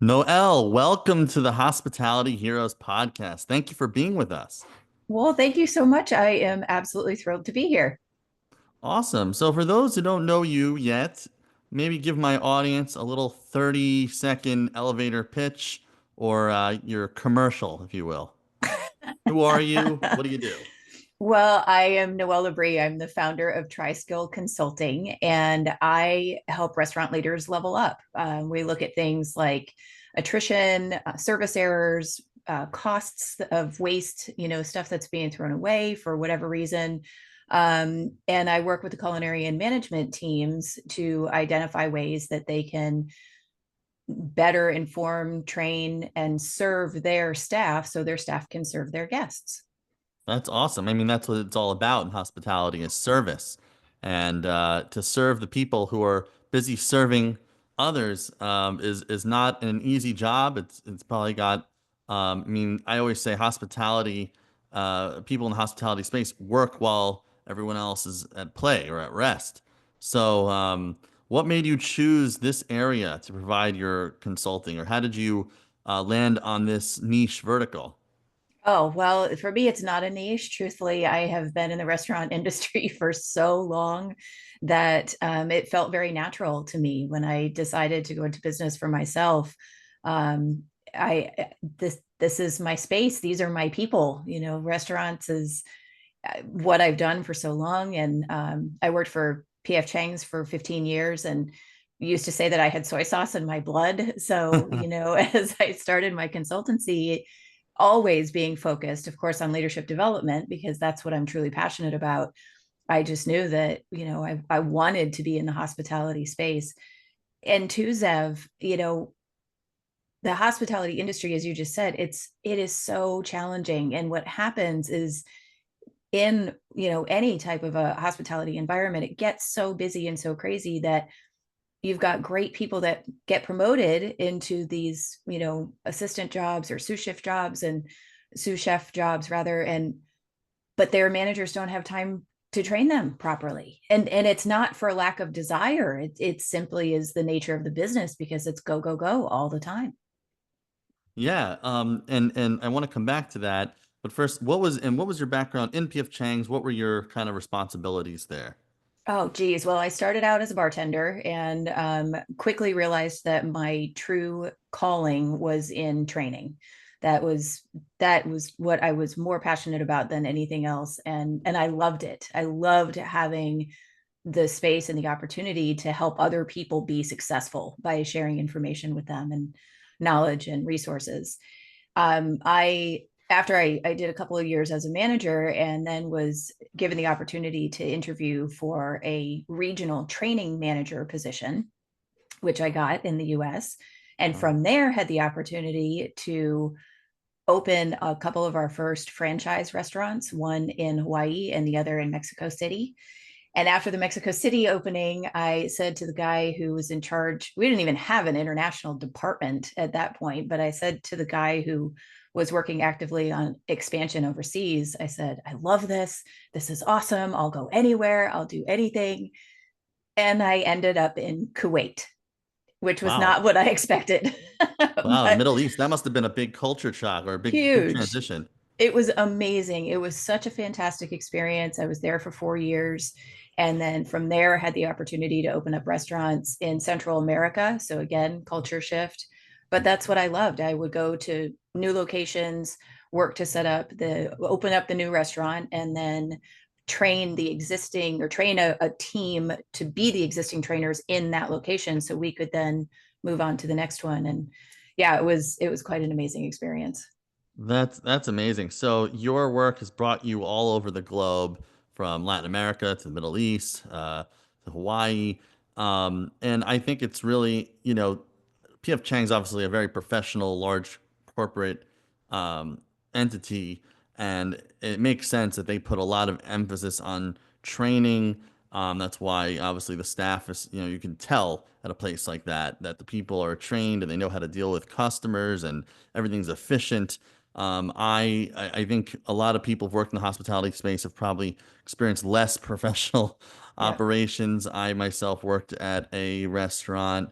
Noelle, welcome to the Hospitality Heroes podcast. Thank you for being with us. Well, thank you so much. I am absolutely thrilled to be here. Awesome. So, for those who don't know you yet, maybe give my audience a little 30-second elevator pitch or your commercial, if you will. Who are you? What do you do? Well, I am Noelle Labrie. I'm the founder of TriSkill Consulting, and I help restaurant leaders level up. We look at things like attrition, service errors, costs of waste, stuff that's being thrown away for whatever reason. And I work with the culinary and management teams to identify ways that they can better inform, train, and serve their staff so their staff can serve their guests. That's awesome. I mean, that's what it's all about in hospitality is service. And to serve the people who are busy serving others is not an easy job. It's probably got I mean, I always say hospitality, people in the hospitality space work while everyone else is at play or at rest. So, what made you choose this area to provide your consulting, or how did you land on this niche vertical? Oh, well, for me, it's not a niche. Truthfully, I have been in the restaurant industry for so long that it felt very natural to me when I decided to go into business for myself. Um, this is my space. These are my people. Restaurants is what I've done for so long, and I worked for P.F.Chang's for 15 years, and used to say that I had soy sauce in my blood. So, as I started my consultancy, always being focused, of course, on leadership development, because that's what I'm truly passionate about. I just knew that, I wanted to be in the hospitality space. And Tuzev, the hospitality industry, as you just said, it is so challenging. And what happens is in, any type of a hospitality environment, it gets so busy and so crazy that you've got great people that get promoted into these, assistant jobs or sous chef jobs rather, and but their managers don't have time to train them properly. And it's not for lack of desire. It simply is the nature of the business because it's go, go, go all the time. Yeah, and I want to come back to that, but first, what was your background in P.F. Chang's? What were your kind of responsibilities there? Oh, geez. Well, I started out as a bartender and quickly realized that my true calling was in training. That was that was what I was more passionate about than anything else, and I loved it. I loved having the space and the opportunity to help other people be successful by sharing information with them and knowledge and resources. I After I did a couple of years as a manager and then was given the opportunity to interview for a regional training manager position, which I got in the US. And Um, from there, had the opportunity to open a couple of our first franchise restaurants, one in Hawaii and the other in Mexico City. And after the Mexico City opening, I said to the guy who was in charge, we didn't even have an international department at that point, but I said to the guy who was working actively on expansion overseas, I said, I love this. This is awesome. I'll go anywhere. I'll do anything. And I ended up in Kuwait, which was wow, not what I expected, wow, the but Middle East, that must have been a big culture shock or a big huge. transition. It was amazing. It was such a fantastic experience. I was there for 4 years. And then from there, I had the opportunity to open up restaurants in Central America. So, again, culture shift. But that's what I loved. I would go to new locations, work to open up the new restaurant, and then train the existing or train a team to be the existing trainers in that location so we could then move on to the next one. And yeah, it was quite an amazing experience. That's amazing. So your work has brought you all over the globe, from Latin America to the Middle East, to Hawaii. And I think it's really, P.F. Chang's obviously a very professional, large corporate um, entity, and it makes sense that they put a lot of emphasis on training. That's why obviously the staff is, you can tell at a place like that the people are trained and they know how to deal with customers and everything's efficient. I think a lot of people who've worked in the hospitality space have probably experienced less professional Yep. operations. I myself worked at a restaurant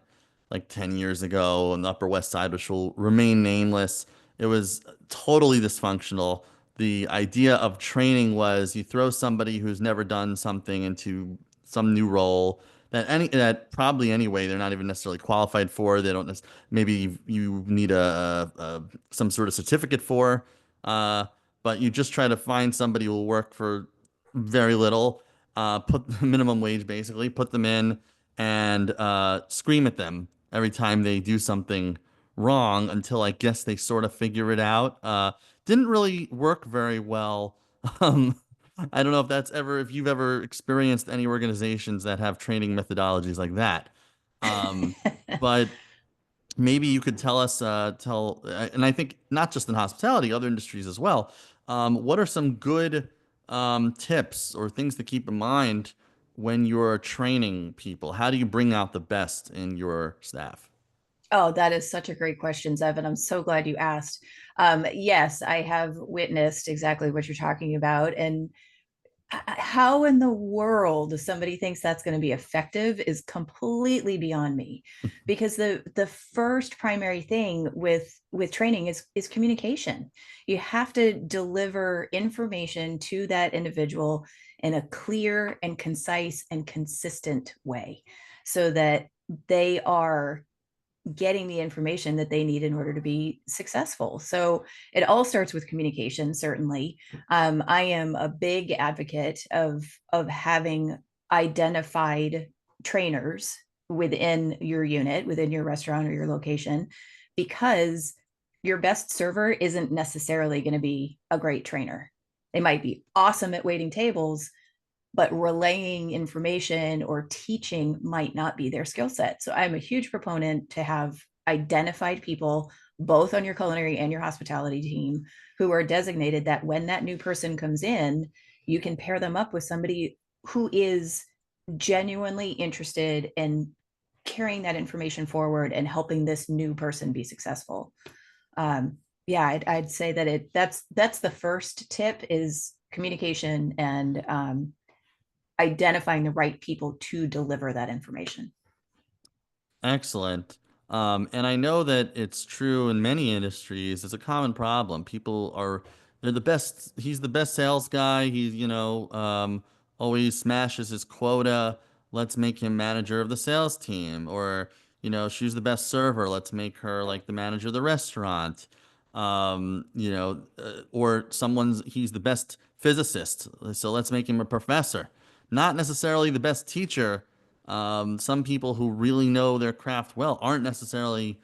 like 10 years ago on the Upper West Side, which will remain nameless. It was totally dysfunctional. The idea of training was you throw somebody who's never done something into some new role that probably anyway they're not even necessarily qualified for. They don't maybe you need some sort of certificate for, uh, but you just try to find somebody who will work for very little, put the minimum wage basically, put them in and scream at them every time they do something wrong until I guess they sort of figure it out. Didn't really work very well. Um, I don't know if you've ever experienced any organizations that have training methodologies like that. Um, but maybe you could tell us, and I think not just in hospitality, other industries as well. What are some good tips or things to keep in mind when you're training people? How do you bring out the best in your staff? Oh, that is such a great question, Evan. I'm so glad you asked. Yes, I have witnessed exactly what you're talking about. And how in the world somebody thinks that's going to be effective is completely beyond me, because the first primary thing with training is communication. You have to deliver information to that individual in a clear and concise and consistent way so that they are getting the information that they need in order to be successful. So it all starts with communication, certainly. I am a big advocate of having identified trainers within your unit, within your restaurant or your location, because your best server isn't necessarily going to be a great trainer. They might be awesome at waiting tables, but relaying information or teaching might not be their skill set. So I'm a huge proponent to have identified people both on your culinary and your hospitality team who are designated that when that new person comes in, you can pair them up with somebody who is genuinely interested in carrying that information forward and helping this new person be successful. Yeah, I'd say that that's the first tip is communication and identifying the right people to deliver that information. Excellent. And I know that it's true in many industries. It's a common problem. They're the best. He's the best sales guy. Always smashes his quota. Let's make him manager of the sales team. Or, she's the best server. Let's make her like the manager of the restaurant. Or he's the best physicist. So let's make him a professor. Not necessarily the best teacher. Some people who really know their craft well aren't necessarily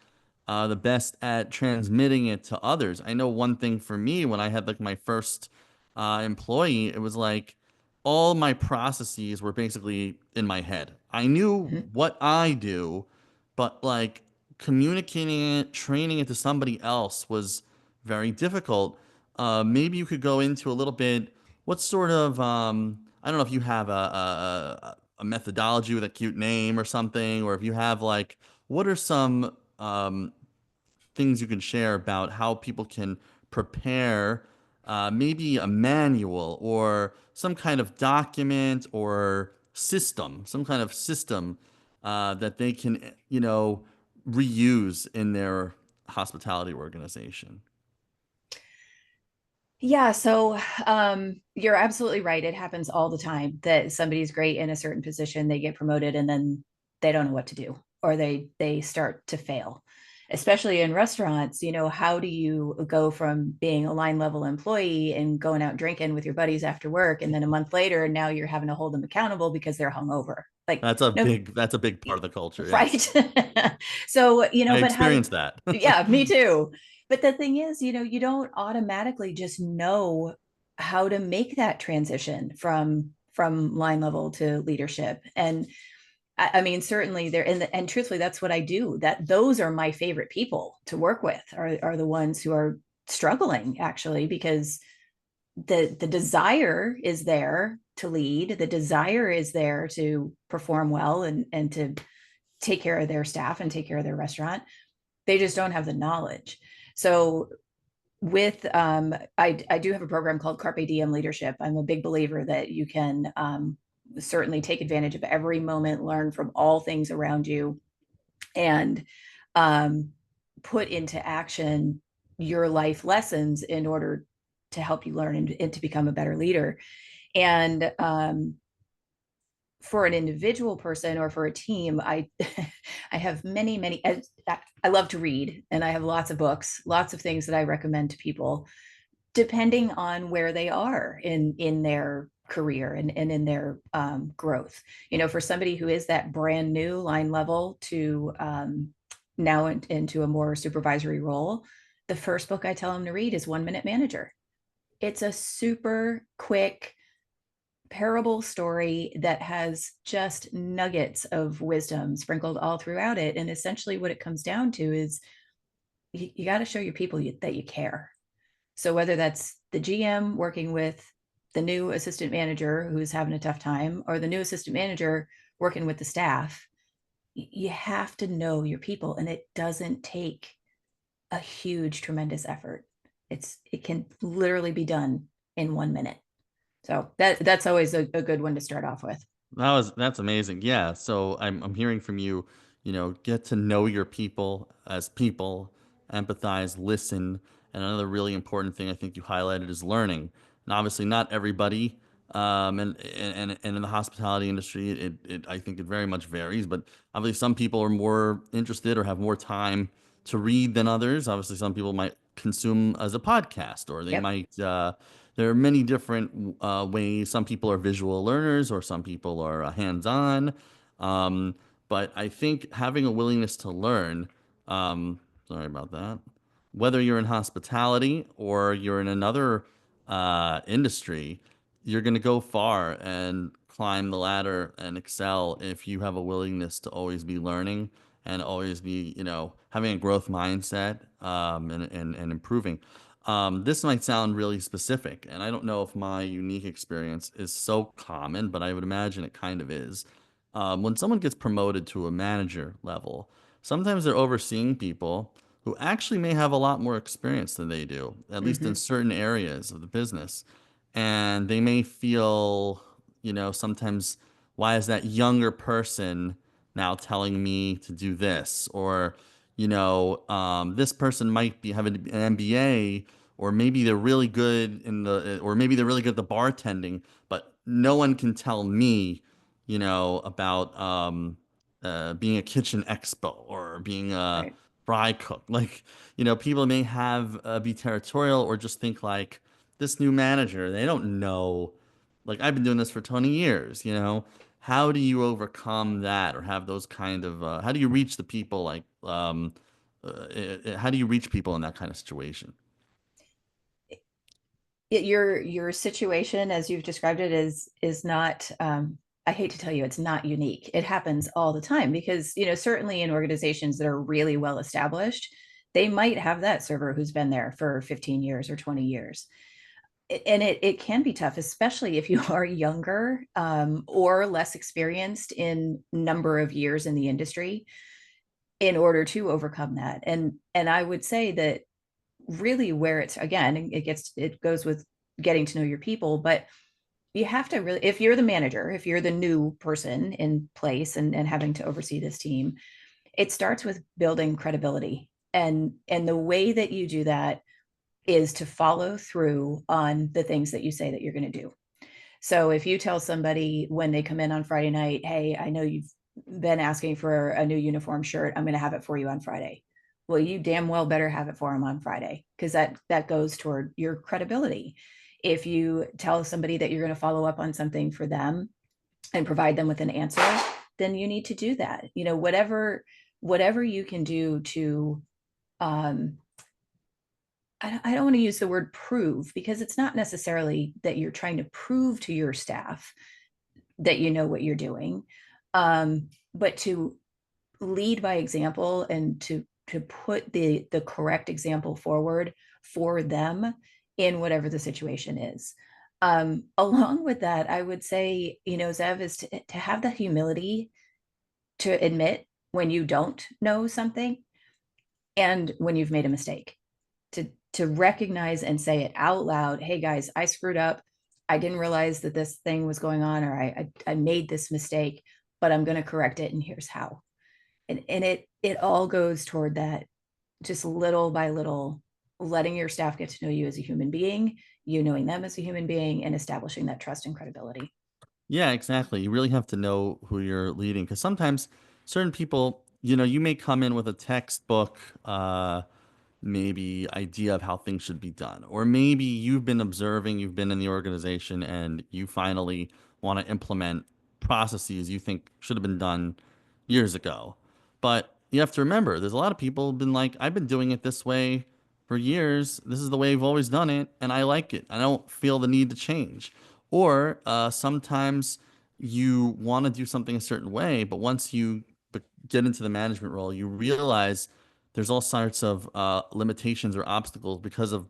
the best at transmitting it to others. I know one thing for me when I had like my first employee, it was like all my processes were basically in my head. I knew Mhm. what I do, but like communicating it, training it to somebody else was very difficult. Maybe you could go into a little bit. What sort of I don't know if you have a methodology with a cute name or something, or if you have like, what are some things you can share about how people can prepare maybe a manual or some kind of document or some kind of system that they can, reuse in their hospitality organization. Yeah, so you're absolutely right. It happens all the time that somebody's great in a certain position, they get promoted, and then they don't know what to do, or they start to fail. Especially in restaurants, how do you go from being a line level employee and going out drinking with your buddies after work, and then a month later, now you're having to hold them accountable because they're hungover? Like, no, That's a big part of the culture. Yes. right. So, I but how, experienced that. yeah, me too. But the thing is, you don't automatically just know how to make that transition from line level to leadership. And I mean, certainly there, and truthfully, that's what I do. That those are my favorite people to work with, are the ones who are struggling actually, because the desire is there to lead, the desire is there to perform well and to take care of their staff and take care of their restaurant. They just don't have the knowledge. So with I do have a program called Carpe Diem Leadership. I'm a big believer that you can certainly take advantage of every moment, learn from all things around you, and um, put into action your life lessons in order to help you learn and to become a better leader. And for an individual person or for a team, I have many. I love to read, and I have lots of books, lots of things that I recommend to people, depending on where they are in their career and in their growth. You know, for somebody who is that brand new line level to now into a more supervisory role, the first book I tell them to read is 1 Minute Manager. It's a super quick parable story that has just nuggets of wisdom sprinkled all throughout it. And essentially, what it comes down to is you got to show your people that you care. So, whether that's the GM working with the new assistant manager who's having a tough time, or the new assistant manager working with the staff, you have to know your people. And it doesn't take a huge, tremendous effort. It can literally be done in 1 minute. So that's always a good one to start off with. That's amazing. Yeah. So I'm hearing from you, get to know your people as people, empathize, listen. And another really important thing I think you highlighted is learning. And obviously not everybody, and in the hospitality industry, I think it very much varies, but obviously some people are more interested or have more time to read than others. Obviously some people might consume as a podcast, or they Yep. might there are many different ways. Some people are visual learners, or some people are hands-on. Um, but I think having a willingness to learn, sorry about that, whether you're in hospitality or you're in another industry, you're going to go far and climb the ladder and excel if you have a willingness to always be learning and always be, having a growth mindset, and improving. This might sound really specific, and I don't know if my unique experience is so common, but I would imagine it kind of is. When someone gets promoted to a manager level, sometimes they're overseeing people who actually may have a lot more experience than they do, at least in Mm-hmm. certain areas of the business. And they may feel, sometimes, why is that younger person now telling me to do this? Or, this person might be having an MBA, or maybe they're really good or maybe they're really good at the bartending, but no one can tell me, about being a kitchen expo or being a Right. fry cook. Like, people may have be territorial or just think like this new manager, they don't know. Like, I've been doing this for 20 years, How do you overcome that or have those kind of, how do you reach the people like, how do you reach people in that kind of situation? Your situation as you've described it is not I hate to tell you it's not unique. It happens all the time because certainly in organizations that are really well established, they might have that server who's been there for 15 years or 20 years. And it can be tough, especially if you are younger or less experienced in number of years in the industry, in order to overcome that. And I would say that really where it's, again, it goes with getting to know your people, but you have to really, if you're the manager, if you're the new person in place and having to oversee this team, it starts with building credibility. And the way that you do that is to follow through on the things that you say that you're going to do. So if you tell somebody when they come in on Friday night, hey, I know you've been asking for a new uniform shirt, I'm going to have it for you on Friday. Well, you damn well better have it for them on Friday, because that goes toward your credibility. If you tell somebody that you're going to follow up on something for them and provide them with an answer, then you need to do that. Whatever you can do to um, I don't want to use the word prove, because it's not necessarily that you're trying to prove to your staff that you know what you're doing, but to lead by example and to put the correct example forward for them in whatever the situation is. Along with that, I would say, Zev, is to have the humility to admit when you don't know something and when you've made a mistake, to recognize and say it out loud. Hey guys, I screwed up. I didn't realize that this thing was going on, or I made this mistake, but I'm going to correct it, and here's how. And it all goes toward that, just little by little, letting your staff get to know you as a human being, you knowing them as a human being, and establishing that trust and credibility. Yeah, exactly. You really have to know who you're leading because sometimes certain people, you may come in with a textbook, maybe idea of how things should be done. Or maybe you've been observing, you've been in the organization, and you finally want to implement processes you think should have been done years ago. But you have to remember, there's a lot of people who've been like, I've been doing it this way for years. This is the way I've always done it, and I like it. I don't feel the need to change. Or sometimes you want to do something a certain way, but once you get into the management role, you realize there's all sorts of limitations or obstacles because of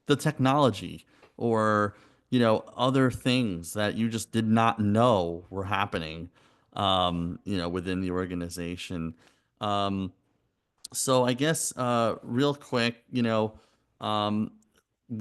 the technology or other things that you just did not know were happening within the organization. um, so I guess real quick, um,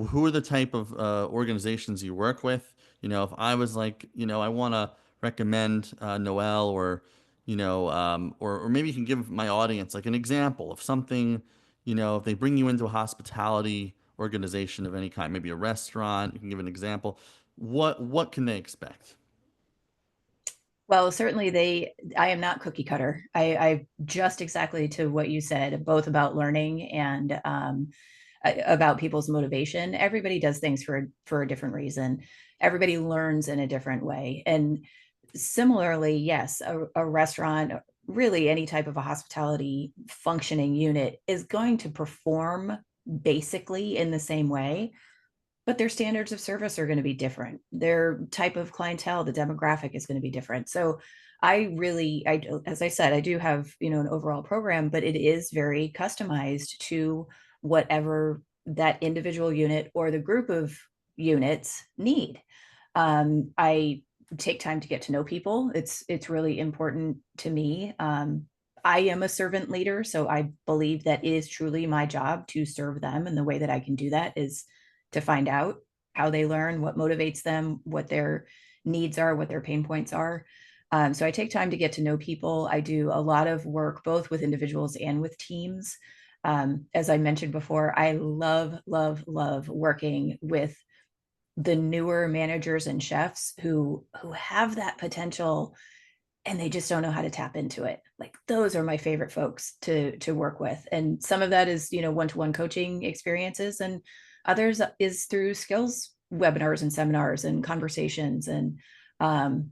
who are the type of organizations you work with? If I was like, I want to recommend Noel, or or maybe you can give my audience like an example of something, if they bring you into a hospitality organization of any kind, maybe a restaurant, you can give an example. What can they expect? Well, certainly I am not cookie cutter. I just exactly to what you said, both about learning and about people's motivation. Everybody does things for a different reason. Everybody learns in a different way. And similarly, yes, a restaurant, really any type of a hospitality functioning unit is going to perform basically in the same way, but their standards of service are going to be different. Their type of clientele, the demographic is going to be different. So as I said, I do have, an overall program, but it is very customized to whatever that individual unit or the group of units need. I take time to get to know people. It's really important to me. I am a servant leader, so I believe that it is truly my job to serve them, and the way that I can do that is to find out how they learn, what motivates them, what their needs are, what their pain points are. So I take time to get to know people. I do a lot of work both with individuals and with teams. As I mentioned before, I love, love, love working with the newer managers and chefs who have that potential and they just don't know how to tap into it. Like those are my favorite folks to work with. And some of that is, one-to-one coaching experiences, and others is through skills webinars and seminars and conversations. Um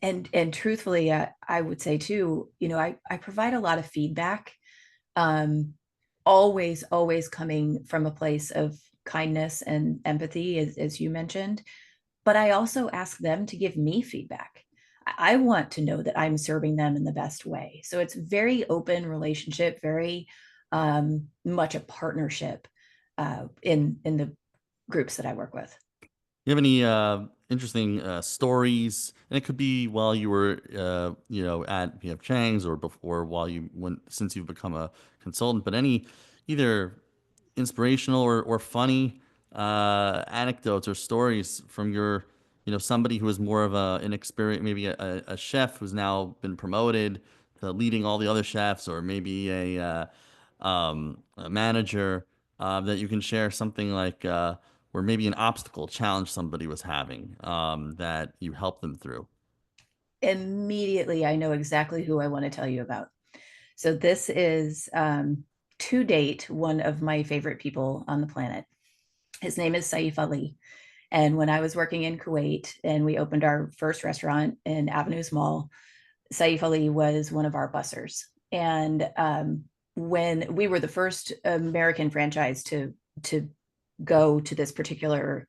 and truthfully, I would say too, I provide a lot of feedback, um always coming from a place of kindness and empathy, as you mentioned, but I also ask them to give me feedback. I want to know that I'm serving them in the best way. So it's very open relationship, very much a partnership in the groups that I work with. You have any interesting stories? And it could be while you were, at P.F.Chang's or before, while you went, since you've become a consultant. But any either inspirational or funny anecdotes or stories from your, somebody who is more of an experience, maybe a chef who's now been promoted to leading all the other chefs, or maybe a manager that you can share something like. Or maybe an obstacle challenge somebody was having that you helped them through. Immediately, I know exactly who I want to tell you about. So this is to date one of my favorite people on the planet. His name is Saif Ali. And when I was working in Kuwait and we opened our first restaurant in Avenues Mall, Saif Ali was one of our bussers. And when we were the first American franchise to go to this particular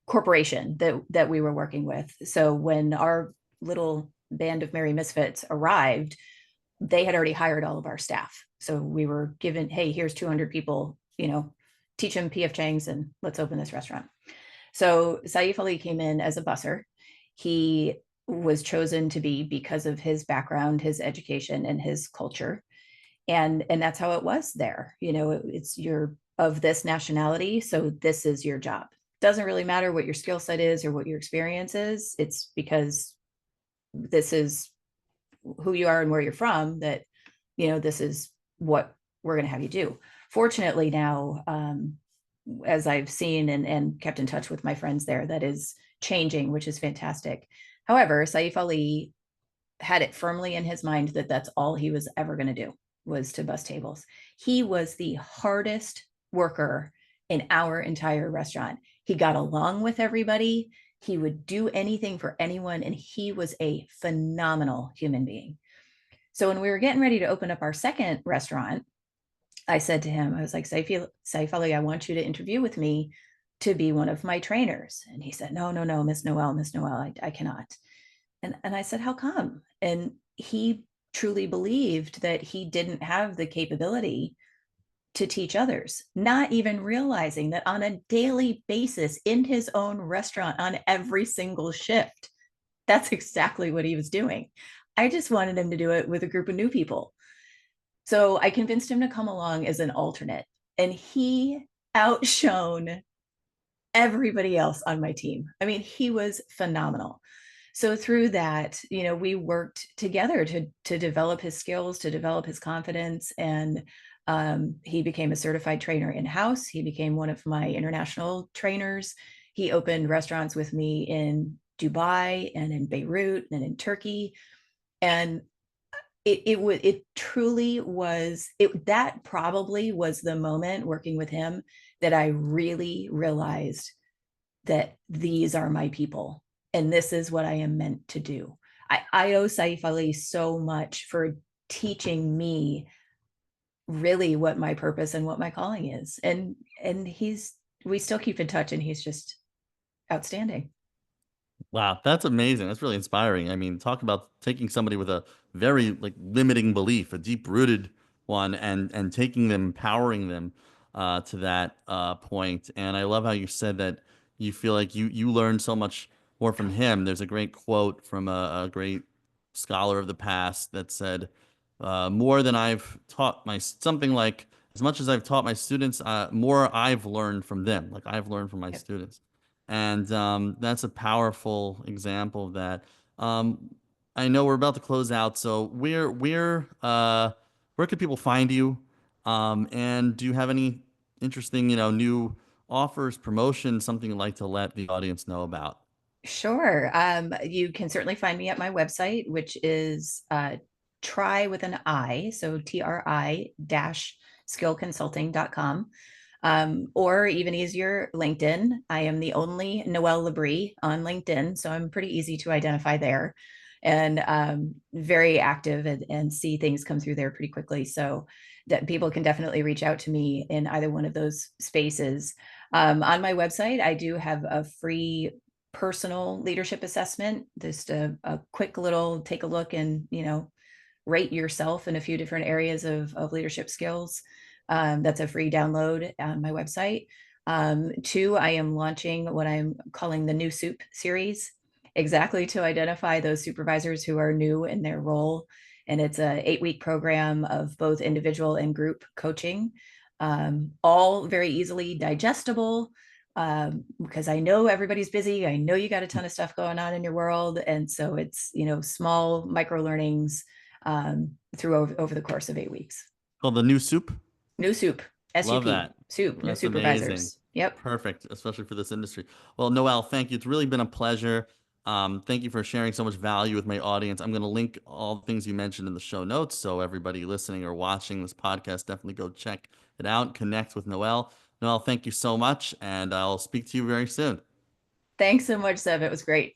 corporation that we were working with, so when our little band of merry misfits arrived, they had already hired all of our staff. So we were given, hey, here's 200 people, teach them P.F.Chang's and let's open this restaurant. So Saif Ali came in as a busser. He was chosen to be because of his background, his education, and his culture. And that's how it was there. It's you're of this nationality, so this is your job. Doesn't really matter what your skill set is or what your experience is. It's because this is who you are and where you're from, that, this is what we're going to have you do. Fortunately, now, as I've seen and kept in touch with my friends there, that is changing, which is fantastic. However, Saif Ali had it firmly in his mind that that's all he was ever going to do, was to bus tables. He was the hardest worker in our entire restaurant. He got along with everybody. He would do anything for anyone, and he was a phenomenal human being. So when we were getting ready to open up our second restaurant, I said to him, I was like, Saif Ali, I want you to interview with me to be one of my trainers. And he said, no, no, no, Miss Noelle, I cannot. And I said, how come? And he truly believed that he didn't have the capability to teach others, not even realizing that on a daily basis in his own restaurant on every single shift, that's exactly what he was doing. I just wanted him to do it with a group of new people. So I convinced him to come along as an alternate, and he outshone everybody else on my team. I mean, he was phenomenal. So through that, we worked together to develop his skills, to develop his confidence, and he became a certified trainer in house. He became one of my international trainers. He opened restaurants with me in Dubai and in Beirut and in Turkey, and it truly was it. That probably was the moment working with him that I really realized that these are my people and this is what I am meant to do. I owe Saif Ali so much for teaching me really what my purpose and what my calling is. And we still keep in touch, and he's just outstanding. Wow, that's amazing. That's really inspiring. I mean, talk about taking somebody with a very like limiting belief, a deep-rooted one, and taking them, empowering them to that point. And I love how you said that you feel like you learned so much more from him. There's a great quote from a great scholar of the past that said, "More than I've taught my something like as much as I've taught my students, more I've learned from them. Like I've learned from my Yep. students." And that's a powerful example of that. Um, I know we're about to close out, so where could people find you? And do you have any interesting, new offers, promotions, something you'd like to let the audience know about? Sure. You can certainly find me at my website, which is try with an I, so TRI dash skillconsulting.com. Or even easier, LinkedIn. I am the only Noelle Labrie on LinkedIn, so I'm pretty easy to identify there, and very active, and see things come through there pretty quickly. So that people can definitely reach out to me in either one of those spaces. On my website, I do have a free personal leadership assessment, just a quick little take a look and, rate yourself in a few different areas of leadership skills. That's a free download on my website. Two, I am launching what I'm calling the New Soup series, exactly to identify those supervisors who are new in their role. And it's a 8-week program of both individual and group coaching, all very easily digestible, because I know everybody's busy. I know you got a ton of stuff going on in your world. And so it's, small micro learnings through over the course of 8 weeks. Called the New Soup. New soup, Love SUP, that. soup, new That's amazing. supervisors. Yep. Perfect, especially for this industry. Well, Noelle, thank you. It's really been a pleasure. Thank you for sharing so much value with my audience. I'm going to link all the things you mentioned in the show notes, so everybody listening or watching this podcast, definitely go check it out. Connect with Noelle. Noelle, thank you so much, and I'll speak to you very soon. Thanks so much, Seb. It was great.